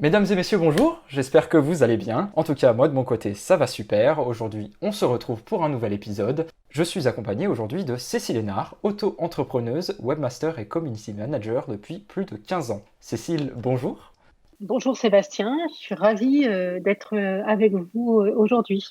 Mesdames et messieurs, bonjour, j'espère que vous allez bien. En tout cas, moi de mon côté, ça va super. Aujourd'hui, on se retrouve pour un nouvel épisode. Je suis accompagné aujourd'hui de Cécile Hénard, auto-entrepreneuse, webmaster et community manager depuis plus de 15 ans. Cécile, bonjour. Bonjour Sébastien, je suis ravie d'être avec vous aujourd'hui.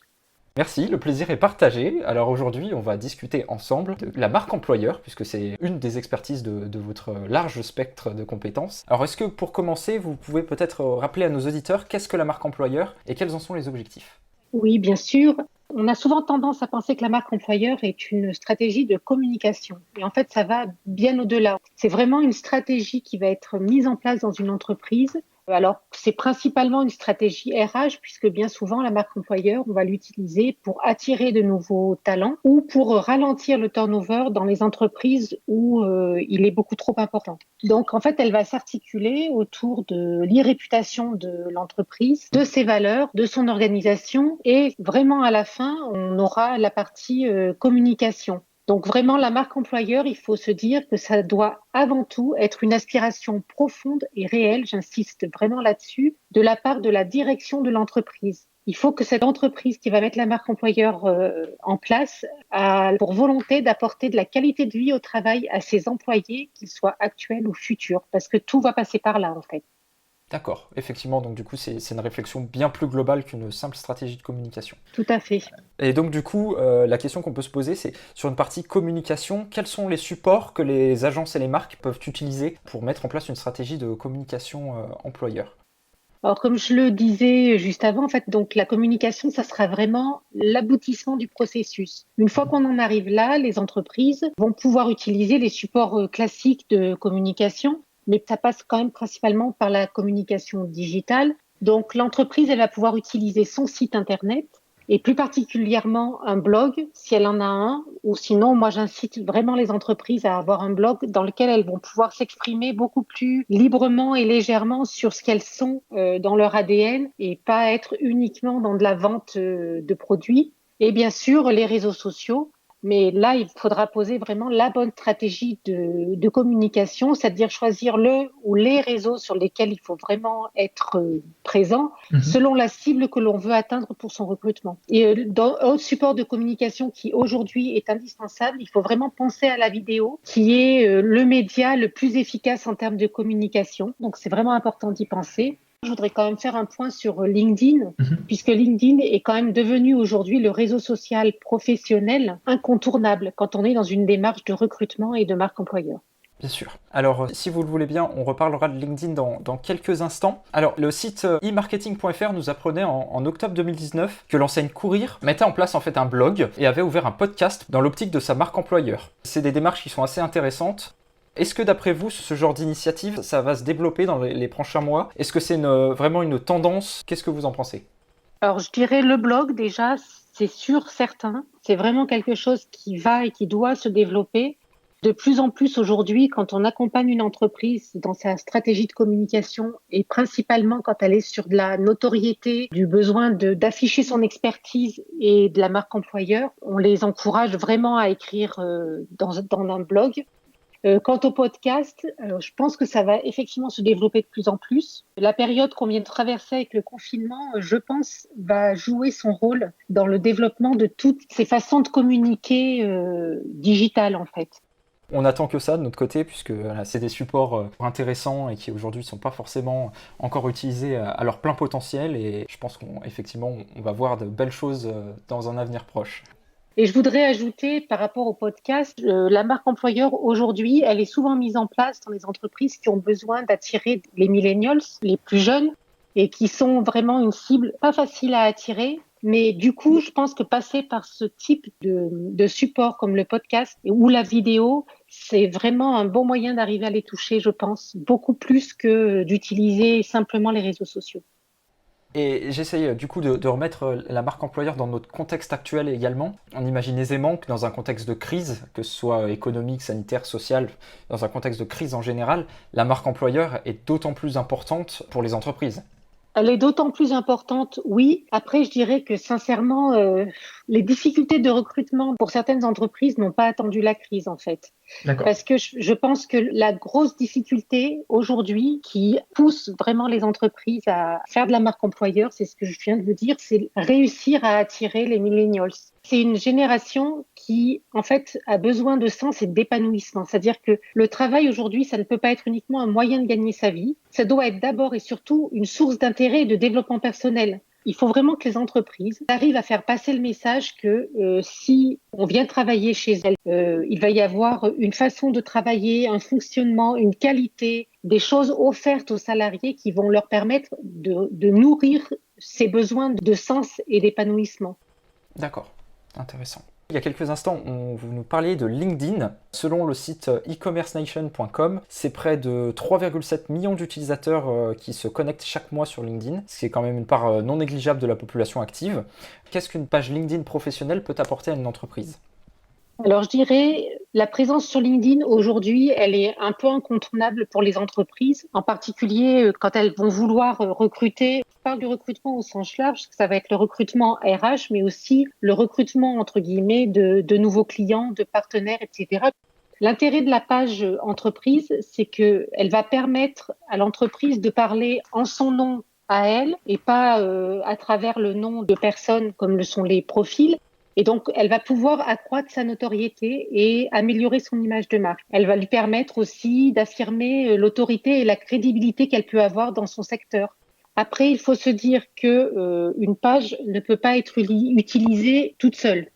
Merci, le plaisir est partagé. Alors aujourd'hui, on va discuter ensemble de la marque employeur, puisque c'est une des expertises de votre large spectre de compétences. Alors est-ce que pour commencer, vous pouvez peut-être rappeler à nos auditeurs qu'est-ce que la marque employeur et quels en sont les objectifs? Oui, bien sûr. On a souvent tendance à penser que la marque employeur est une stratégie de communication. Et en fait, ça va bien au-delà. C'est vraiment une stratégie qui va être mise en place dans une entreprise. Alors, c'est principalement une stratégie RH, puisque bien souvent, la marque employeur, on va l'utiliser pour attirer de nouveaux talents ou pour ralentir le turnover dans les entreprises où il est beaucoup trop important. Donc, en fait, elle va s'articuler autour de l'irréputation de l'entreprise, de ses valeurs, de son organisation et vraiment à la fin, on aura la partie communication. Donc vraiment, la marque employeur, il faut se dire que ça doit avant tout être une aspiration profonde et réelle, j'insiste vraiment là-dessus, de la part de la direction de l'entreprise. Il faut que cette entreprise qui va mettre la marque employeur en place a pour volonté d'apporter de la qualité de vie au travail à ses employés, qu'ils soient actuels ou futurs, parce que tout va passer par là en fait. D'accord, effectivement, donc du coup, c'est une réflexion bien plus globale qu'une simple stratégie de communication. Tout à fait. Et donc du coup, la question qu'on peut se poser, c'est sur une partie communication, quels sont les supports que les agences et les marques peuvent utiliser pour mettre en place une stratégie de communication employeur? Alors, comme je le disais juste avant, en fait, donc la communication, ça sera vraiment l'aboutissement du processus. Une fois qu'on en arrive là, les entreprises vont pouvoir utiliser les supports classiques de communication, mais ça passe quand même principalement par la communication digitale. Donc, l'entreprise, elle va pouvoir utiliser son site Internet et plus particulièrement un blog, si elle en a un, ou sinon, moi, j'incite vraiment les entreprises à avoir un blog dans lequel elles vont pouvoir s'exprimer beaucoup plus librement et légèrement sur ce qu'elles sont dans leur ADN et pas être uniquement dans de la vente de produits. Et bien sûr, les réseaux sociaux. Mais là, il faudra poser vraiment la bonne stratégie de communication, c'est-à-dire choisir le ou les réseaux sur lesquels il faut vraiment être présent selon la cible que l'on veut atteindre pour son recrutement. Et dans un autre support de communication qui aujourd'hui est indispensable, il faut vraiment penser à la vidéo, qui est le média le plus efficace en termes de communication. Donc c'est vraiment important d'y penser. Je voudrais quand même faire un point sur LinkedIn, puisque LinkedIn est quand même devenu aujourd'hui le réseau social professionnel incontournable quand on est dans une démarche de recrutement et de marque employeur. Bien sûr. Alors, si vous le voulez bien, on reparlera de LinkedIn dans quelques instants. Alors, le site e-marketing.fr nous apprenait en octobre 2019 que l'enseigne Courir mettait en place en fait un blog et avait ouvert un podcast dans l'optique de sa marque employeur. C'est des démarches qui sont assez intéressantes. Est-ce que d'après vous, ce genre d'initiative, ça va se développer dans les prochains mois? Est-ce que c'est vraiment une tendance? Qu'est-ce que vous en pensez? Alors, je dirais le blog, déjà, c'est sûr, certain. C'est vraiment quelque chose qui va et qui doit se développer. De plus en plus aujourd'hui, quand on accompagne une entreprise dans sa stratégie de communication et principalement quand elle est sur de la notoriété, du besoin d'afficher son expertise et de la marque employeur, on les encourage vraiment à écrire dans un blog. Quant au podcast, je pense que ça va effectivement se développer de plus en plus. La période qu'on vient de traverser avec le confinement, je pense, va jouer son rôle dans le développement de toutes ces façons de communiquer digitales en fait. On attend que ça de notre côté, puisque voilà, c'est des supports intéressants et qui aujourd'hui ne sont pas forcément encore utilisés à leur plein potentiel. Et je pense qu'effectivement, on va voir de belles choses dans un avenir proche. Et je voudrais ajouter par rapport au podcast, la marque employeur aujourd'hui, elle est souvent mise en place dans les entreprises qui ont besoin d'attirer les millennials, les plus jeunes, et qui sont vraiment une cible pas facile à attirer. Mais du coup, je pense que passer par ce type de support comme le podcast ou la vidéo, c'est vraiment un bon moyen d'arriver à les toucher, je pense, beaucoup plus que d'utiliser simplement les réseaux sociaux. Et j'essaye du coup de remettre la marque employeur dans notre contexte actuel également. On imagine aisément que dans un contexte de crise, que ce soit économique, sanitaire, social, dans un contexte de crise en général, la marque employeur est d'autant plus importante pour les entreprises. Elle est d'autant plus importante, oui. Après, je dirais que sincèrement, les difficultés de recrutement pour certaines entreprises n'ont pas attendu la crise, en fait. D'accord. Parce que je pense que la grosse difficulté aujourd'hui qui pousse vraiment les entreprises à faire de la marque employeur, c'est ce que je viens de vous dire, c'est réussir à attirer les millennials. C'est une génération qui, en fait, a besoin de sens et d'épanouissement. C'est-à-dire que le travail aujourd'hui, ça ne peut pas être uniquement un moyen de gagner sa vie. Ça doit être d'abord et surtout une source d'intérêt et de développement personnel. Il faut vraiment que les entreprises arrivent à faire passer le message que si on vient travailler chez elles, il va y avoir une façon de travailler, un fonctionnement, une qualité, des choses offertes aux salariés qui vont leur permettre de nourrir ces besoins de sens et d'épanouissement. D'accord, intéressant. Il y a quelques instants, vous nous parliez de LinkedIn. Selon le site e-commercenation.com, c'est près de 3,7 millions d'utilisateurs qui se connectent chaque mois sur LinkedIn, ce qui est quand même une part non négligeable de la population active. Qu'est-ce qu'une page LinkedIn professionnelle peut apporter à une entreprise ? Alors, je dirais, la présence sur LinkedIn aujourd'hui, elle est un peu incontournable pour les entreprises, en particulier quand elles vont vouloir recruter. Je parle du recrutement au sens large, ça va être le recrutement RH, mais aussi le recrutement, entre guillemets, de nouveaux clients, de partenaires, etc. L'intérêt de la page entreprise, c'est qu'elle va permettre à l'entreprise de parler en son nom à elle et pas à travers le nom de personnes comme le sont les profils. Et donc, elle va pouvoir accroître sa notoriété et améliorer son image de marque. Elle va lui permettre aussi d'affirmer l'autorité et la crédibilité qu'elle peut avoir dans son secteur. Après, il faut se dire que une page ne peut pas être utilisée toute seule.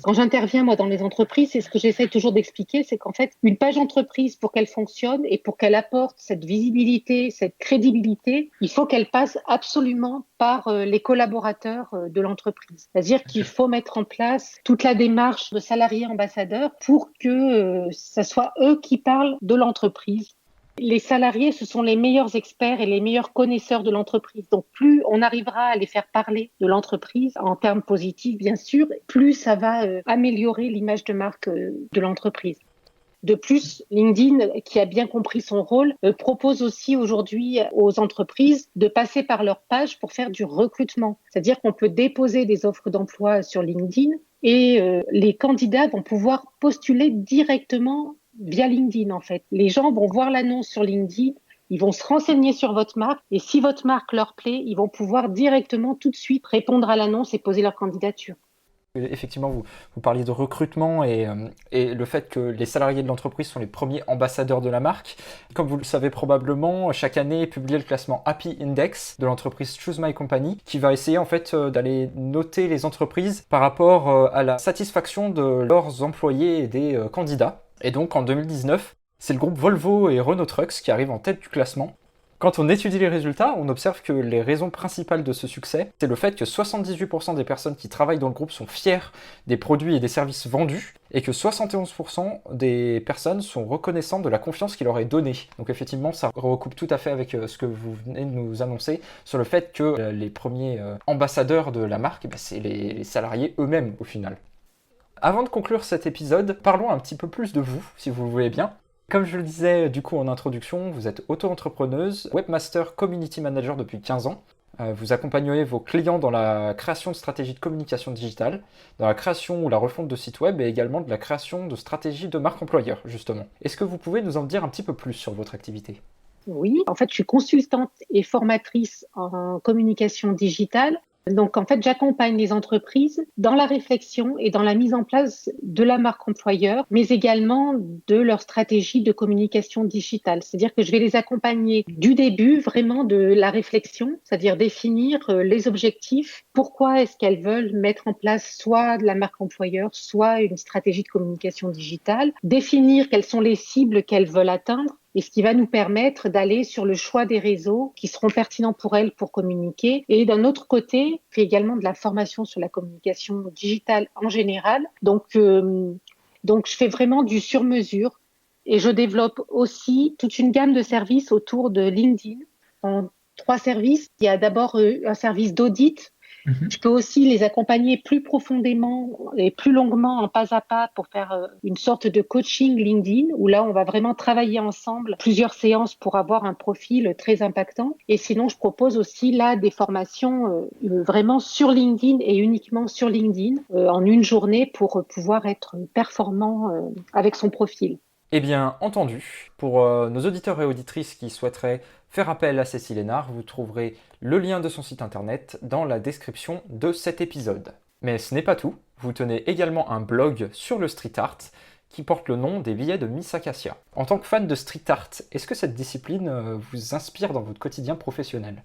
Quand j'interviens, moi, dans les entreprises, c'est ce que j'essaie toujours d'expliquer, c'est qu'en fait, une page entreprise, pour qu'elle fonctionne et pour qu'elle apporte cette visibilité, cette crédibilité, il faut qu'elle passe absolument par les collaborateurs de l'entreprise. C'est-à-dire qu'il faut mettre en place toute la démarche de salariés ambassadeurs pour que ça soit eux qui parlent de l'entreprise. Les salariés, ce sont les meilleurs experts et les meilleurs connaisseurs de l'entreprise. Donc, plus on arrivera à les faire parler de l'entreprise, en termes positifs, bien sûr, plus ça va améliorer l'image de marque de l'entreprise. De plus, LinkedIn, qui a bien compris son rôle, propose aussi aujourd'hui aux entreprises de passer par leur page pour faire du recrutement. C'est-à-dire qu'on peut déposer des offres d'emploi sur LinkedIn et les candidats vont pouvoir postuler directement via LinkedIn, en fait. Les gens vont voir l'annonce sur LinkedIn, ils vont se renseigner sur votre marque et si votre marque leur plaît, ils vont pouvoir directement tout de suite répondre à l'annonce et poser leur candidature. Effectivement, vous parliez de recrutement et le fait que les salariés de l'entreprise sont les premiers ambassadeurs de la marque. Comme vous le savez probablement, chaque année est publié le classement Happy Index de l'entreprise Choose My Company qui va essayer en fait d'aller noter les entreprises par rapport à la satisfaction de leurs employés et des candidats. Et donc en 2019, c'est le groupe Volvo et Renault Trucks qui arrivent en tête du classement. Quand on étudie les résultats, on observe que les raisons principales de ce succès, c'est le fait que 78% des personnes qui travaillent dans le groupe sont fiers des produits et des services vendus, et que 71% des personnes sont reconnaissantes de la confiance qu'il leur est donnée. Donc effectivement, ça recoupe tout à fait avec ce que vous venez de nous annoncer sur le fait que les premiers ambassadeurs de la marque, c'est les salariés eux-mêmes au final. Avant de conclure cet épisode, parlons un petit peu plus de vous, si vous le voulez bien. Comme je le disais du coup en introduction, vous êtes auto-entrepreneuse, webmaster, community manager depuis 15 ans. Vous accompagnez vos clients dans la création de stratégies de communication digitale, dans la création ou la refonte de sites web et également de la création de stratégies de marque employeur, justement. Est-ce que vous pouvez nous en dire un petit peu plus sur votre activité ? Oui, en fait, je suis consultante et formatrice en communication digitale. Donc, en fait, j'accompagne les entreprises dans la réflexion et dans la mise en place de la marque employeur, mais également de leur stratégie de communication digitale. C'est-à-dire que je vais les accompagner du début, vraiment de la réflexion, c'est-à-dire définir les objectifs, pourquoi est-ce qu'elles veulent mettre en place soit de la marque employeur, soit une stratégie de communication digitale, définir quelles sont les cibles qu'elles veulent atteindre, et ce qui va nous permettre d'aller sur le choix des réseaux qui seront pertinents pour elles pour communiquer. Et d'un autre côté, je fais également de la formation sur la communication digitale en général. Donc je fais vraiment du sur-mesure et je développe aussi toute une gamme de services autour de LinkedIn. En 3 services. Il y a d'abord un service d'audit Je peux aussi les accompagner plus profondément et plus longuement en pas à pas pour faire une sorte de coaching LinkedIn où là, on va vraiment travailler ensemble plusieurs séances pour avoir un profil très impactant. Et sinon, je propose aussi là des formations vraiment sur LinkedIn et uniquement sur LinkedIn en une journée pour pouvoir être performant avec son profil. Eh bien, entendu. Pour nos auditeurs et auditrices qui souhaiteraient faire appel à Cécile Hénard, vous trouverez le lien de son site internet dans la description de cet épisode. Mais ce n'est pas tout. Vous tenez également un blog sur le street art qui porte le nom des billets de Miss Acacia. En tant que fan de street art, est-ce que cette discipline vous inspire dans votre quotidien professionnel ?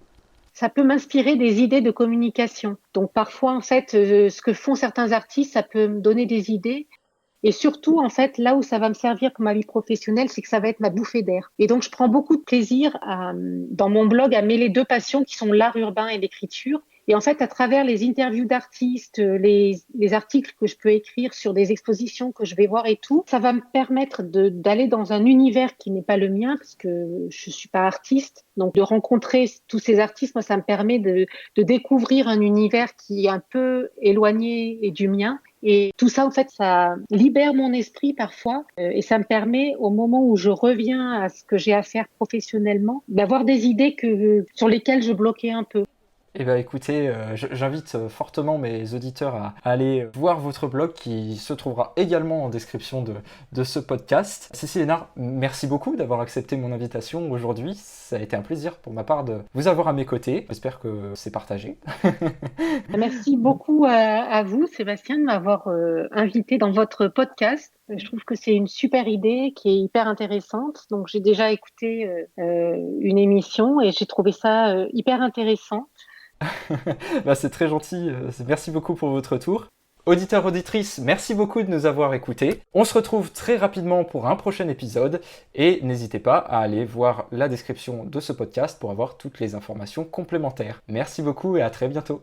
Ça peut m'inspirer des idées de communication. Donc parfois, en fait, ce que font certains artistes, ça peut me donner des idées. Et surtout, en fait, là où ça va me servir pour ma vie professionnelle, c'est que ça va être ma bouffée d'air. Et donc, je prends beaucoup de plaisir dans mon blog à mêler deux passions qui sont l'art urbain et l'écriture. Et en fait, à travers les interviews d'artistes, les articles que je peux écrire sur des expositions que je vais voir et tout, ça va me permettre d'aller dans un univers qui n'est pas le mien, parce que je suis pas artiste. Donc, de rencontrer tous ces artistes, moi, ça me permet de découvrir un univers qui est un peu éloigné du mien. Et tout ça, en fait, ça libère mon esprit parfois et ça me permet, au moment où je reviens à ce que j'ai à faire professionnellement, d'avoir des idées sur lesquelles je bloquais un peu. Eh bien écoutez, j'invite fortement mes auditeurs à aller voir votre blog qui se trouvera également en description de ce podcast. Cécile Hénard, merci beaucoup d'avoir accepté mon invitation aujourd'hui. Ça a été un plaisir pour ma part de vous avoir à mes côtés. J'espère que c'est partagé. Merci beaucoup à vous, Sébastien, de m'avoir invité dans votre podcast. Je trouve que c'est une super idée qui est hyper intéressante. Donc j'ai déjà écouté une émission et j'ai trouvé ça hyper intéressant. Bah, c'est très gentil, merci beaucoup pour votre retour. Auditeurs, auditrices, merci beaucoup de nous avoir écoutés. On se retrouve très rapidement pour un prochain épisode et n'hésitez pas à aller voir la description de ce podcast pour avoir toutes les informations complémentaires. Merci beaucoup et à très bientôt.